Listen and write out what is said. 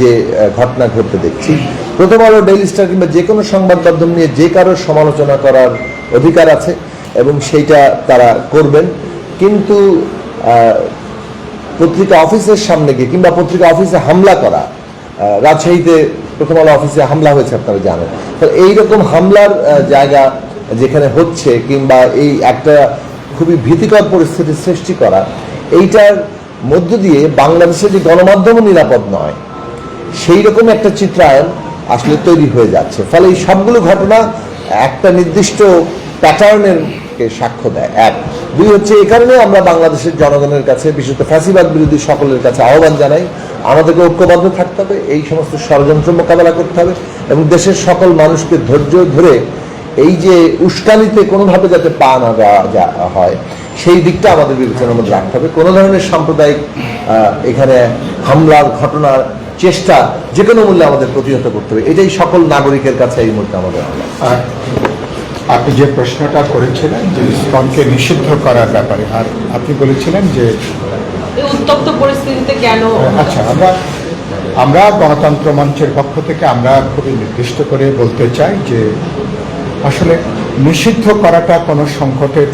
যে ঘটনা ঘটতে দেখছি। প্রথম আলো, ডেইলি স্টার কিংবা যে কোনো সংবাদ মাধ্যম নিয়ে যে কারোর সমালোচনা করার অধিকার আছে এবং সেইটা তারা করবেন, কিন্তু পত্রিকা অফিসের সামনে গিয়ে কিংবা পত্রিকা অফিসে হামলা করা, রাজশাহীতে প্রথম আলো অফিসে হামলা হয়েছে আপনারা জানেন, তো এইরকম হামলার জায়গা যেখানে হচ্ছে কিংবা এই একটা খুবই ভীতিকর পরিস্থিতি সৃষ্টি করা, এইটার মধ্য দিয়ে বাংলাদেশের যে গণমাধ্যমও নিরাপদ নয় সেই রকম একটা চিত্রায়ন আসলে তৈরি হয়ে যাচ্ছে। ফলে এই সবগুলো ঘটনা একটা নির্দিষ্ট প্যাটার্নের সাক্ষ্য দেয়। এক, দুই হচ্ছে এই কারণে আমরা বাংলাদেশের জনগণের কাছে, বিশেষত ফ্যাসিবাদ বিরোধী সকলের কাছে আহ্বান জানাই, আমাদেরকে ঐক্যবদ্ধ থাকতে হবে, এই সমস্ত ষড়যন্ত্র মোকাবেলা করতে হবে এবং দেশের সকল মানুষকে ধৈর্য ধরে এই যে উস্কানিতে কোনোভাবে যাতে পা না দেওয়া হয় সেই দিকটা আমাদের বিবেচনার মধ্যে রাখতে হবে। কোনো ধরনের সাম্প্রদায়িক এখানে হামলার ঘটনার চেষ্টা যে কোনো মূল্যে আমাদের প্রতিহত করতে হবে, এটাই সকল নাগরিকের কাছে এই মুহূর্তে আমাদের আহ্বান। আপনি যে প্রশ্নটা করেছিলেন যে ইসকনকে নিষিদ্ধ করার ব্যাপারে, আর আপনি বলেছিলেন যে উত্তপ্ত পরিস্থিতিতে কেন, আচ্ছা, আমরা গণতন্ত্র মঞ্চের পক্ষ থেকে আমরা খুবই নির্দিষ্ট করে বলতে চাই যে আসলে নিষিদ্ধ করাটা কোনো সংকটের